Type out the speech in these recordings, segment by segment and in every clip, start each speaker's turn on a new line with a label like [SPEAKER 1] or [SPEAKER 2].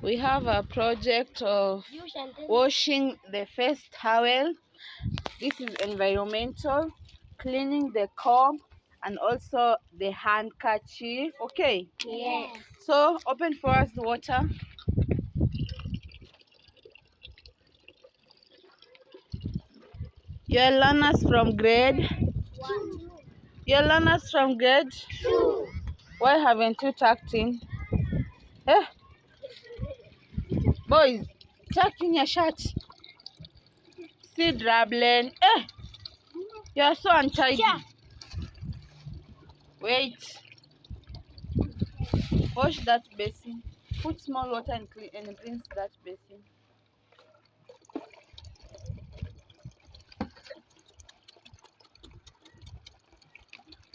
[SPEAKER 1] We have a project of washing the face towel. This is environmental, cleaning the comb and also the handkerchief. Okay.
[SPEAKER 2] Yes.
[SPEAKER 1] So open for us the water. You're learners from grade.
[SPEAKER 2] 1.
[SPEAKER 1] You're learners from grade.
[SPEAKER 2] 2.
[SPEAKER 1] Why haven't you tucked in? Eh? Boys, tuck in your shirt. See, Drablen. Eh? You're so untidy. Wait. Wash that basin. Put small water and rinse that basin.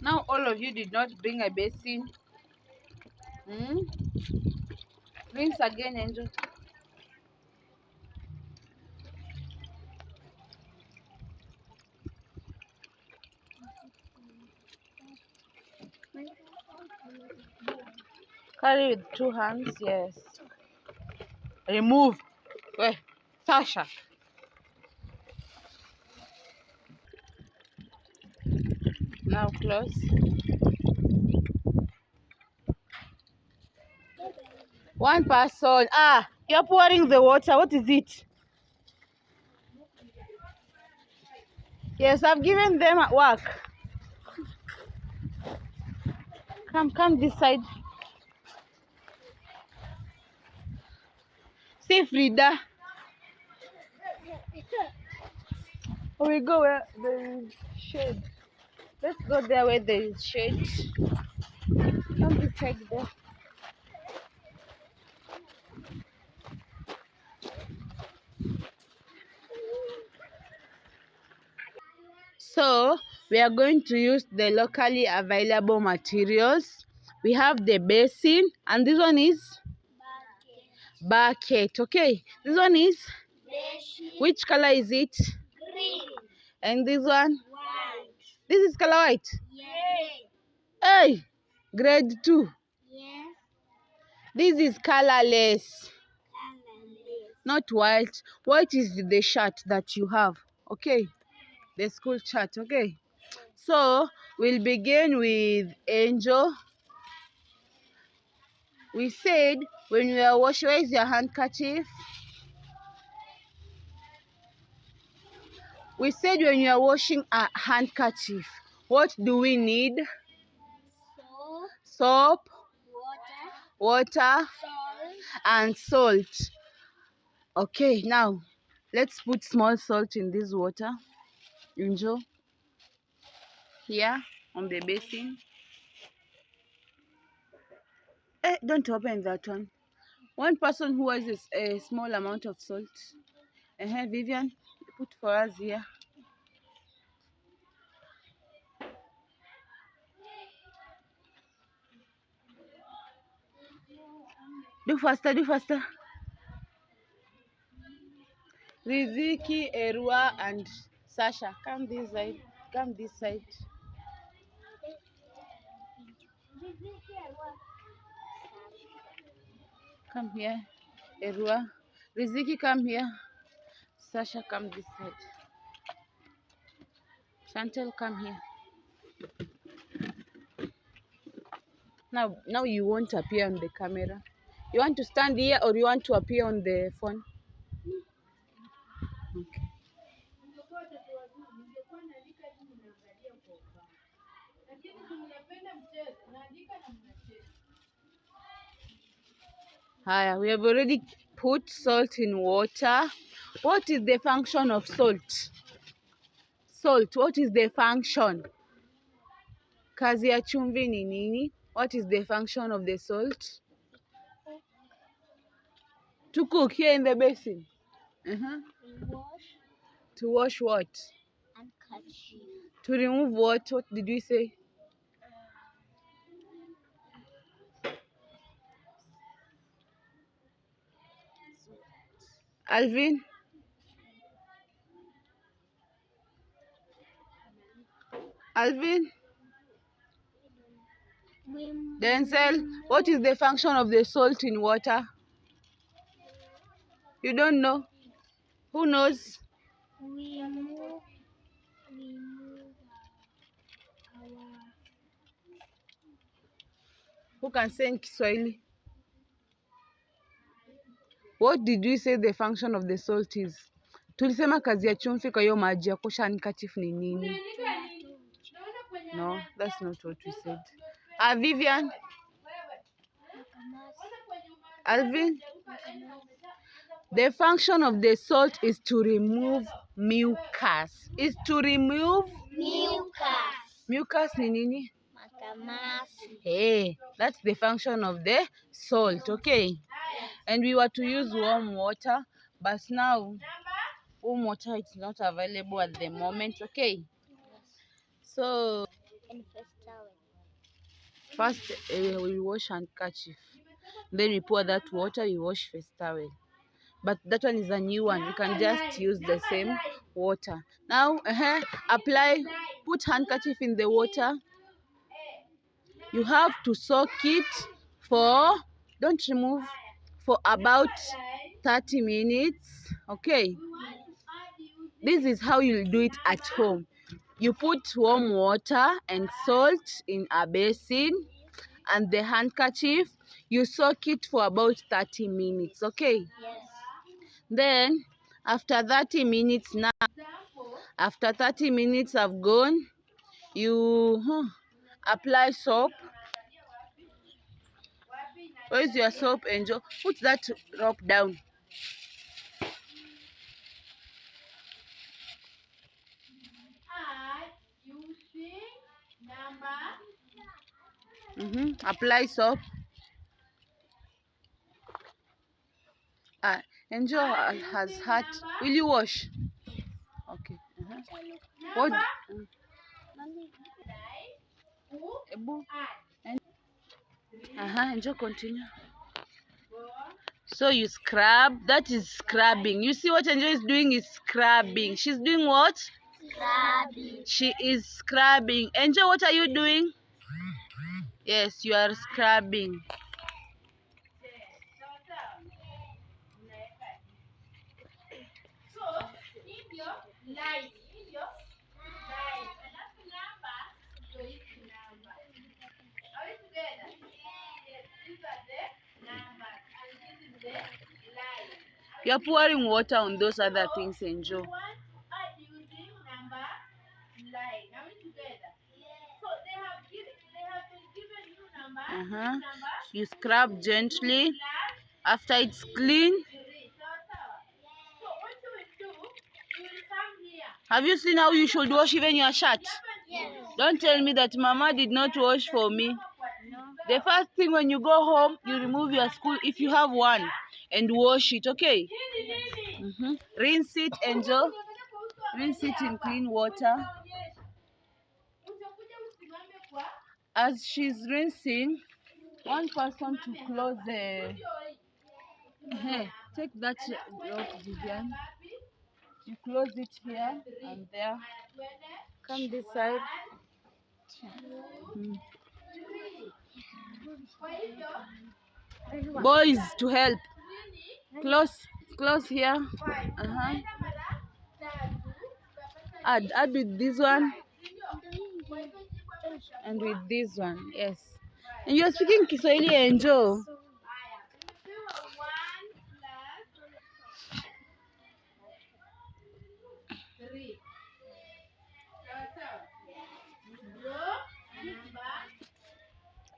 [SPEAKER 1] Now all of you did not bring a basin. Rinse again, Angel. Carry with 2 hands, yes. Remove. Wait, Sasha. Now close. One person. Ah, you're pouring the water. What is it? Yes, I've given them at work. Come this side. See Frida. We go where there is shade. Let's go there where there is shade. Come this side there. So we are going to use the locally available materials. We have the basin and this one is bucket. Okay, this one is which color is it?
[SPEAKER 2] Green.
[SPEAKER 1] And this one?
[SPEAKER 2] White.
[SPEAKER 1] This is color white.
[SPEAKER 2] Yes.
[SPEAKER 1] Hey, grade 2.
[SPEAKER 2] Yes.
[SPEAKER 1] This is colorless, not white. White is the shirt that you have. Okay, the school shirt. Okay, so we'll begin with Angel. We said when you are washing, where is your handkerchief? We said when you are washing a handkerchief, what do we need? Soap, water,
[SPEAKER 2] Salt.
[SPEAKER 1] and salt. Okay, now let's put small salt in this water. Angel, here on the basin. Don't open that one. One person who has a small amount of salt. Vivian, put for us here. Do faster, do faster. Riziki, Erua, and Sasha, come this side. Come this side. Come here, Erua. Riziki, come here. Sasha, come this side. Chantel, come here. Now you won't appear on the camera. You want to stand here or you want to appear on the phone? Okay. We have already put salt in water. What is the function of salt? Salt, what is the function? Kazi ya chumvi ni nini? What is the function of the salt? To cook here in the basin. To wash what? To remove what? What did we say? Alvin? Alvin? Denzel, what is the function of the salt in water? You don't know? Who knows?
[SPEAKER 2] We move our
[SPEAKER 1] Who can say in Kiswahili? What did we say the function of the salt is? Tulisema kazi ya chumvi kwa hiyo maji ya kuosha handkerchief ni nini? No, that's not what we said. Vivian? Alvin? The function of the salt is to remove mucus. Is to remove
[SPEAKER 2] mucus.
[SPEAKER 1] Mucus ni nini?
[SPEAKER 2] Makamasi.
[SPEAKER 1] Hey, that's the function of the salt, okay? And we were to use warm water, but now warm water is not available at the moment, okay? So
[SPEAKER 2] And
[SPEAKER 1] first we wash handkerchief, then we pour that water, we wash face towel. But that one is a new one. You can just use the same water. Now apply, put handkerchief in the water. You have to soak it for, don't remove, for about 30 minutes, okay? This is how you'll do it at home. You put warm water and salt in a basin, and the handkerchief, you soak it for about 30 minutes, okay?
[SPEAKER 2] yes.
[SPEAKER 1] Then after 30 minutes after 30 minutes have gone, you apply soap. Where's your soap, Angel? Put that rope down. Apply soap. Angel has hurt. Will you wash? Okay. What? Angel, continue. So you scrub. That is scrubbing. You see what Angel is doing is scrubbing. She's doing what?
[SPEAKER 2] Scrubbing.
[SPEAKER 1] She is scrubbing. Angel, what are you doing? Yes, you are scrubbing. You are pouring water on those other things, Angel. You scrub gently. After it's clean. Have you seen how you should wash even your shirt?
[SPEAKER 2] Yes.
[SPEAKER 1] Don't tell me that Mama did not wash for me.
[SPEAKER 2] No.
[SPEAKER 1] The first thing when you go home, you remove your school if you have one and wash it, okay? Rinse it, Angel. Rinse it in clean water. As she's rinsing, one person to close the... Take that rope, Vivian. You close it here and there. Come this side. Boys to help. Close here. Add with this one and with this one. Yes. And you're speaking Kiswahili, Angel.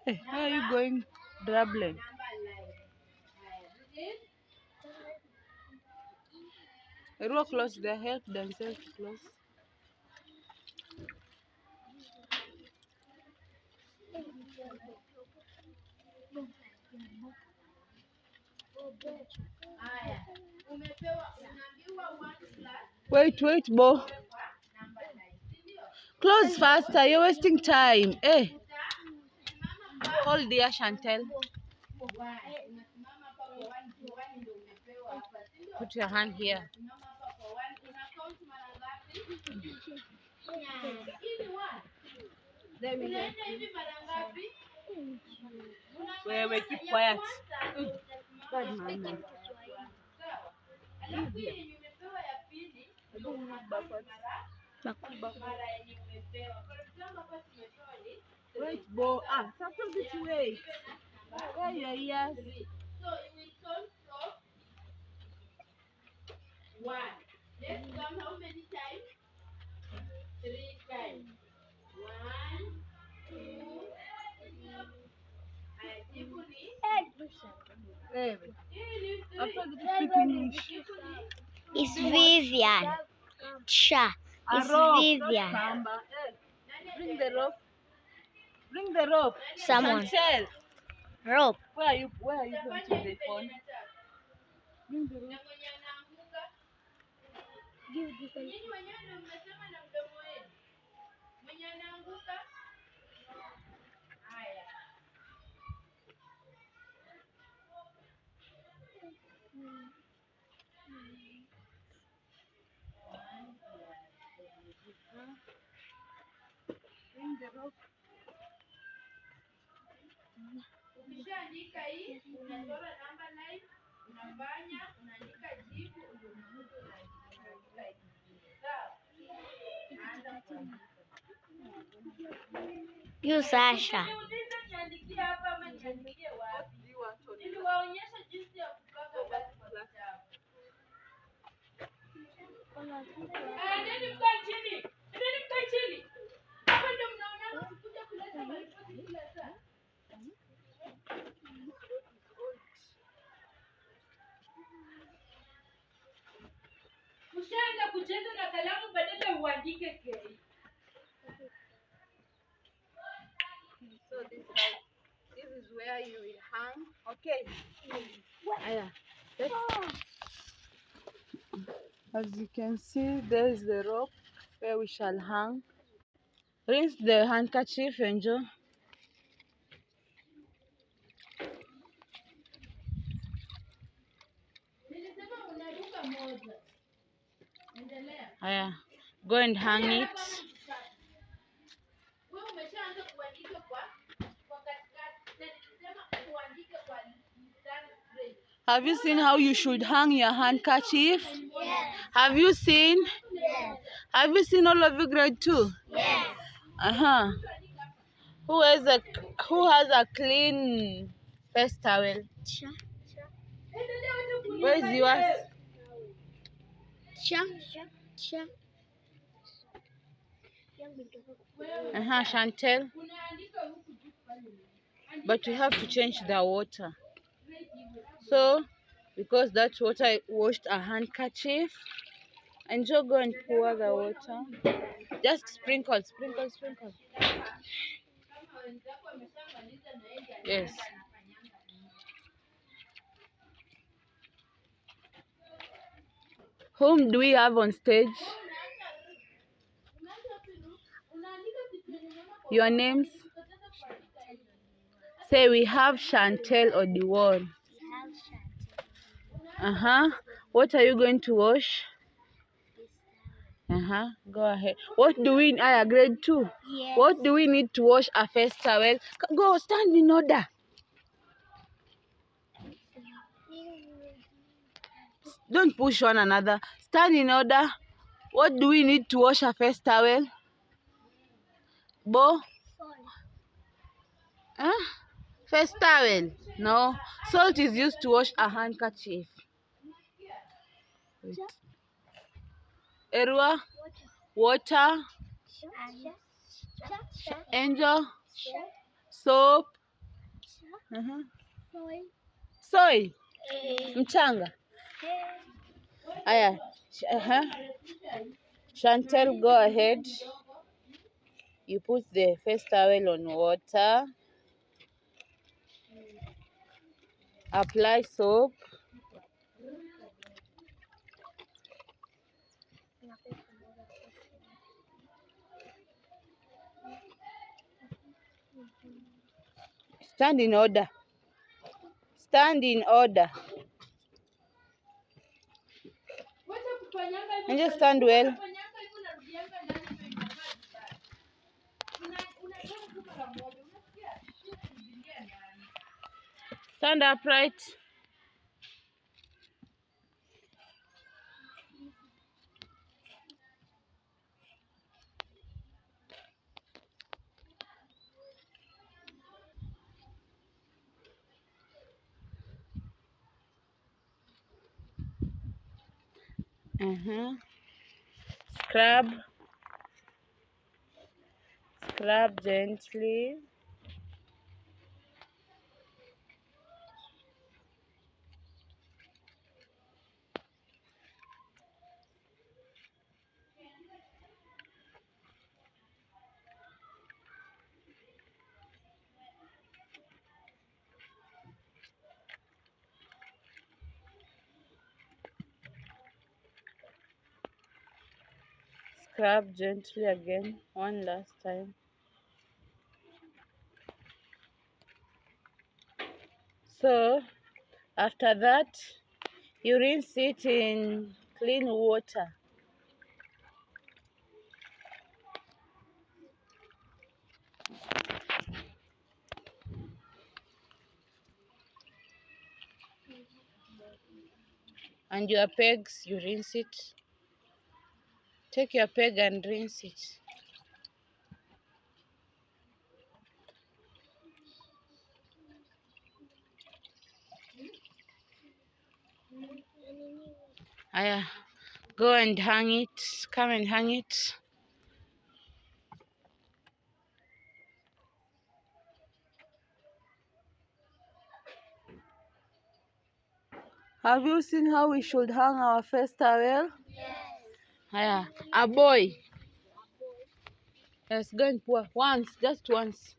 [SPEAKER 1] Hey, how are you going dribbling? Real close, they help themselves close. Wait, Bo. Close faster, you're wasting time. Hey. Hold there, Chantel. Put your hand here. Wait, keep quiet. Bad man. Wait, Bo. Sometimes this way. Where your ears? So we solve one. Let's count how many times? 3 times. 1, 2.
[SPEAKER 2] It's Vivian. Cha. It's Vivian.
[SPEAKER 1] Bring the rope. Bring the rope.
[SPEAKER 2] Someone.
[SPEAKER 1] Chantel.
[SPEAKER 2] Rope.
[SPEAKER 1] Where are you going to the phone? Bring the rope. Bring the rope. Ukishaandika hii unachora namba line, unafanya unaandika jibu, ndio unaandika hivi. Sawa?
[SPEAKER 2] You Sasha.
[SPEAKER 1] Niandikie hapa ama niandikie wapi? Niliwaonyesha jinsi ya kupaka basi kwa kitabu. Ndio mkae chini. Ndio mkae chini. Hapo ndio mnaona kuja kuleta maripoti kila saa. Ushaanza kucheza na kalamu badala uandike kile. So this is where you will hang. Okay. Aya. As you can see, there is the rope where we shall hang. Rinse the handkerchief, Angel. Aya. Go and hang it. Have you seen how you should hang your handkerchief?
[SPEAKER 2] Yes.
[SPEAKER 1] Have you seen?
[SPEAKER 2] Yes.
[SPEAKER 1] Have you seen all of you grade 2?
[SPEAKER 2] Yes.
[SPEAKER 1] Who has a clean face towel? Where is yours? Chantel. But we have to change the water. So, because that water washed a handkerchief, and Joe, go and pour the water. Just sprinkle. Yes. Whom do we have on stage? Your names? Say we have Chantel Odiwon. What are you going to wash? Go ahead. What do we grade 2?
[SPEAKER 2] Yes.
[SPEAKER 1] What do we need to wash a face towel? Go, stand in order. Don't push one another. Stand in order. What do we need to wash a face towel? Bo? Face towel? No. Salt is used to wash a handkerchief. Wait. Erua? Water? Angel? Soap? Soy? Mchanga? Aya. Chantel, go ahead. You put the face towel on water. Apply soap. Stand in order. Stand in order. And just stand well. Stand upright. Scrub. Scrub gently. Scrub gently again, one last time. So after that, you rinse it in clean water. And your pegs, you rinse it. Take your peg and rinse it. Aya, go and hang it. Come and hang it. Have you seen how we should hang our face towel?
[SPEAKER 2] Yes.
[SPEAKER 1] Aya, a boy. Yes, go and pour once, just once.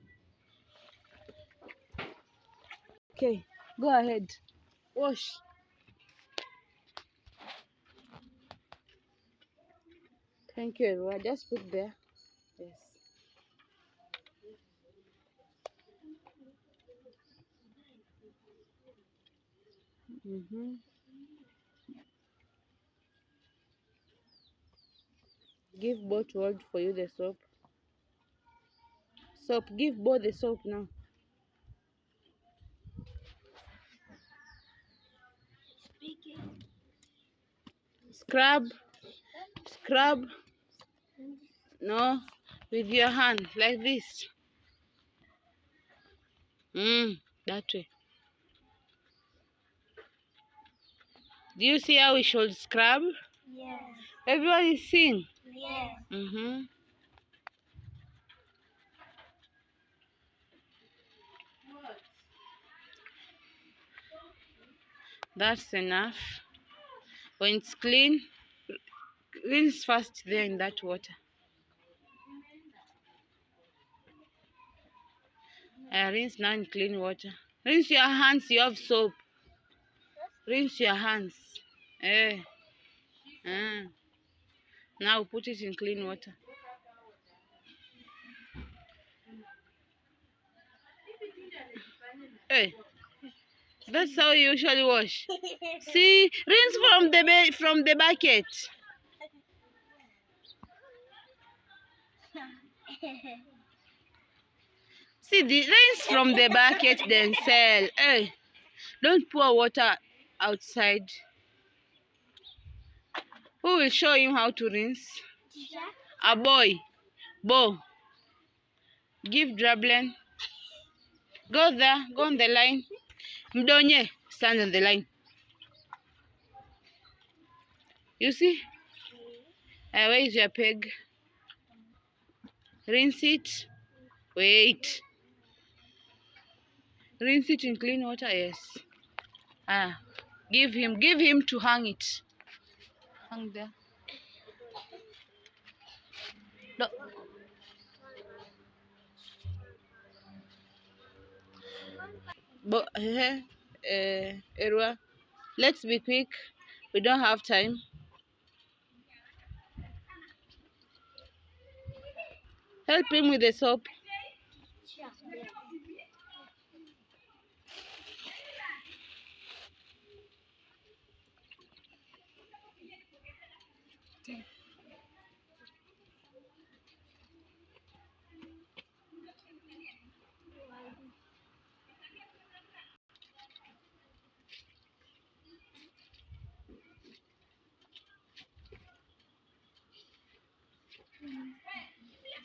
[SPEAKER 1] Okay, go ahead. Wash. Thank you, everyone. Just put there. Yes. Give both to hold for you the soap. Soap, give both the soap now. Scrub, scrub. No, with your hand like this. That way. Do you see how we should scrub?
[SPEAKER 2] Yes.
[SPEAKER 1] Everyone is seeing.
[SPEAKER 2] Yes.
[SPEAKER 1] That's enough. When it's clean, rinse first there in that water. Rinse now in clean water. Rinse your hands, you have soap. Rinse your hands. Now put it in clean water. That's how you usually wash. See, rinse from the bucket. See, rinse from the bucket then sell. Don't pour water outside. Who will show him how to rinse? A boy. Bo. Give Drablen. Go there. Go on the line. Mdonye. Stand on the line. You see? Where is your peg? Rinse it. Wait. Rinse it in clean water. Yes. Give him to hang it. Hang there. No. Erwa, let's be quick. We don't have time. Help him with the soap.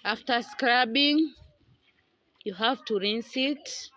[SPEAKER 1] After scrubbing, you have to rinse it.